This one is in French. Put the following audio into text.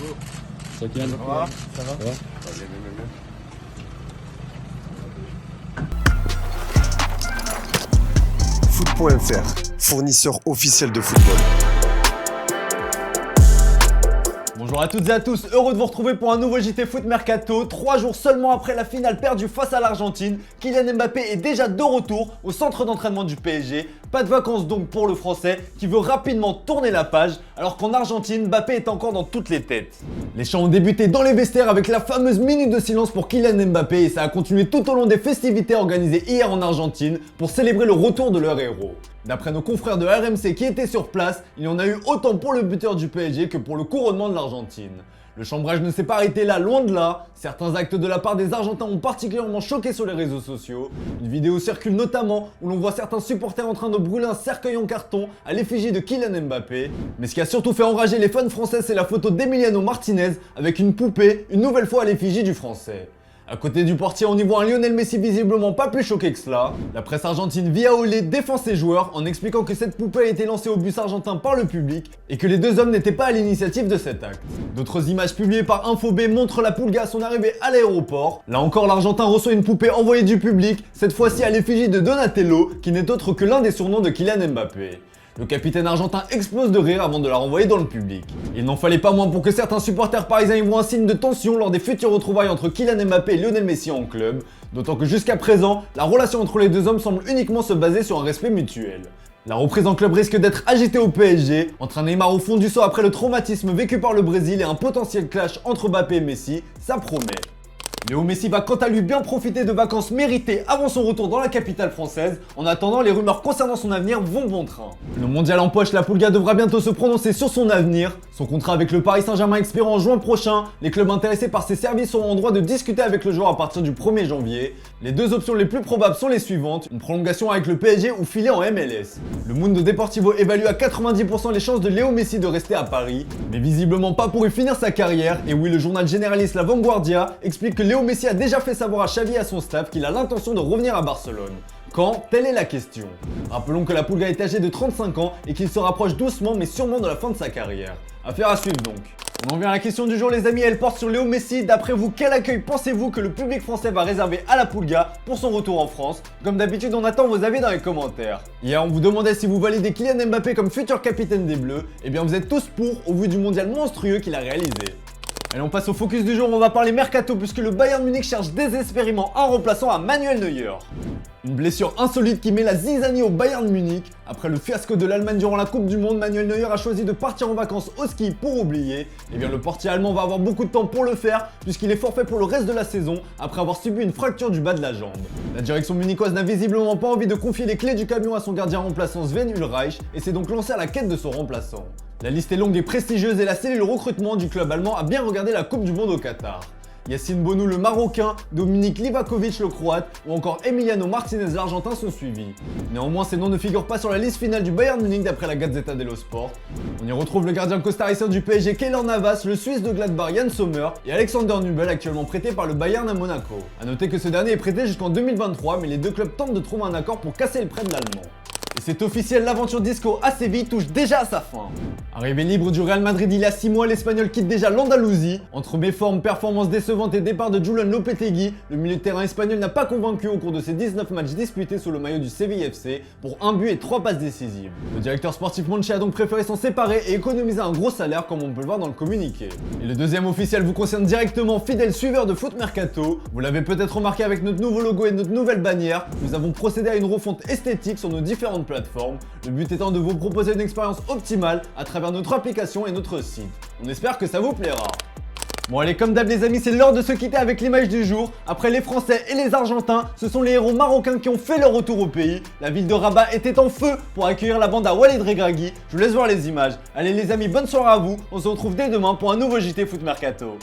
Ça va? Ça va? Foot.fr, fournisseur officiel de football. Bonjour à toutes et à tous, heureux de vous retrouver pour un nouveau JT Foot Mercato. 3 jours seulement après la finale perdue face à l'Argentine, Kylian Mbappé est déjà de retour au centre d'entraînement du PSG. Pas de vacances donc pour le Français qui veut rapidement tourner la page, alors qu'en Argentine, Mbappé est encore dans toutes les têtes. Les chants ont débuté dans les vestiaires avec la fameuse minute de silence pour Kylian Mbappé et ça a continué tout au long des festivités organisées hier en Argentine pour célébrer le retour de leur héros. D'après nos confrères de RMC qui étaient sur place, il y en a eu autant pour le buteur du PSG que pour le couronnement de l'Argentine. Le chambrage ne s'est pas arrêté là, loin de là. Certains actes de la part des Argentins ont particulièrement choqué sur les réseaux sociaux. Une vidéo circule notamment où l'on voit certains supporters en train de brûler un cercueil en carton à l'effigie de Kylian Mbappé. Mais ce qui a surtout fait enrager les fans français, c'est la photo d'Emiliano Martinez avec une poupée, une nouvelle fois à l'effigie du Français. À côté du portier, on y voit un Lionel Messi visiblement pas plus choqué que cela. La presse argentine via Olé défend ses joueurs en expliquant que cette poupée a été lancée au bus argentin par le public et que les deux hommes n'étaient pas à l'initiative de cet acte. D'autres images publiées par Info B montrent la Pulga à son arrivée à l'aéroport. Là encore, l'Argentin reçoit une poupée envoyée du public, cette fois-ci à l'effigie de Donatello, qui n'est autre que l'un des surnoms de Kylian Mbappé. Le capitaine argentin explose de rire avant de la renvoyer dans le public. Il n'en fallait pas moins pour que certains supporters parisiens y voient un signe de tension lors des futures retrouvailles entre Kylian Mbappé et Lionel Messi en club, d'autant que jusqu'à présent, la relation entre les deux hommes semble uniquement se baser sur un respect mutuel. La reprise en club risque d'être agitée au PSG, entre un Neymar au fond du saut après le traumatisme vécu par le Brésil et un potentiel clash entre Mbappé et Messi, ça promet. Léo Messi va quant à lui bien profiter de vacances méritées avant son retour dans la capitale française. En attendant, les rumeurs concernant son avenir vont bon train. Le mondial en poche, la Pulga devra bientôt se prononcer sur son avenir. Son contrat avec le Paris Saint-Germain expirant en juin prochain, les clubs intéressés par ses services seront en droit de discuter avec le joueur à partir du 1er janvier. Les deux options les plus probables sont les suivantes, une prolongation avec le PSG ou filer en MLS. Le Mundo Deportivo évalue à 90% les chances de Léo Messi de rester à Paris, mais visiblement pas pour y finir sa carrière. Et oui, le journal généraliste La Vanguardia explique que Léo Messi a déjà fait savoir à Xavi et à son staff qu'il a l'intention de revenir à Barcelone. Quand? Telle est la question. Rappelons que la Pulga est âgé de 35 ans et qu'il se rapproche doucement mais sûrement de la fin de sa carrière. Affaire à suivre donc. On en vient à la question du jour les amis, elle porte sur Léo Messi. D'après vous, quel accueil pensez-vous que le public français va réserver à la Pulga pour son retour en France? Comme d'habitude, on attend vos avis dans les commentaires. Hier, on vous demandait si vous validez Kylian Mbappé comme futur capitaine des Bleus. Eh bien, vous êtes tous pour au vu du mondial monstrueux qu'il a réalisé. Allez, on passe au focus du jour, on va parler mercato puisque le Bayern Munich cherche désespérément un remplaçant à Manuel Neuer. Une blessure insolite qui met la zizanie au Bayern Munich. Après le fiasco de l'Allemagne durant la Coupe du Monde, Manuel Neuer a choisi de partir en vacances au ski pour oublier. Et bien le portier allemand va avoir beaucoup de temps pour le faire puisqu'il est forfait pour le reste de la saison après avoir subi une fracture du bas de la jambe. La direction munichoise n'a visiblement pas envie de confier les clés du camion à son gardien remplaçant Sven Ulreich et s'est donc lancé à la quête de son remplaçant. La liste est longue et prestigieuse et la cellule recrutement du club allemand a bien regardé la Coupe du Monde au Qatar. Yacine Bonu le Marocain, Dominik Livakovic le Croate ou encore Emiliano Martinez l'Argentin sont suivis. Néanmoins, ces noms ne figurent pas sur la liste finale du Bayern Munich d'après la Gazzetta dello Sport. On y retrouve le gardien costaricien du PSG Keylor Navas, le Suisse de Gladbach Yann Sommer et Alexander Nubel actuellement prêté par le Bayern à Monaco. A noter que ce dernier est prêté jusqu'en 2023 mais les deux clubs tentent de trouver un accord pour casser le prêt de l'Allemand. Et c'est officiel, l'aventure Disco à Séville touche déjà à sa fin. Arrivé libre du Real Madrid il y a 6 mois, l'Espagnol quitte déjà l'Andalousie. Entre méformes, performances décevantes et départ de Julen Lopetegui, le milieu de terrain espagnol n'a pas convaincu au cours de ses 19 matchs disputés sous le maillot du Séville FC pour 1 but et 3 passes décisives. Le directeur sportif Monchi a donc préféré s'en séparer et économiser un gros salaire comme on peut le voir dans le communiqué. Et le deuxième officiel vous concerne directement, fidèle suiveur de Foot Mercato. Vous l'avez peut-être remarqué avec notre nouveau logo et notre nouvelle bannière, nous avons procédé à une refonte esthétique sur nos différentes plateformes, le but étant de vous proposer une expérience optimale à travers notre application et notre site. On espère que ça vous plaira. Bon allez, comme d'hab les amis, c'est l'heure de se quitter avec l'image du jour. Après les Français et les Argentins, ce sont les héros marocains qui ont fait leur retour au pays. La ville de Rabat était en feu pour accueillir la bande à Walid Regragui. Je vous laisse voir les images. Allez les amis, bonne soirée à vous. On se retrouve dès demain pour un nouveau JT Foot Mercato.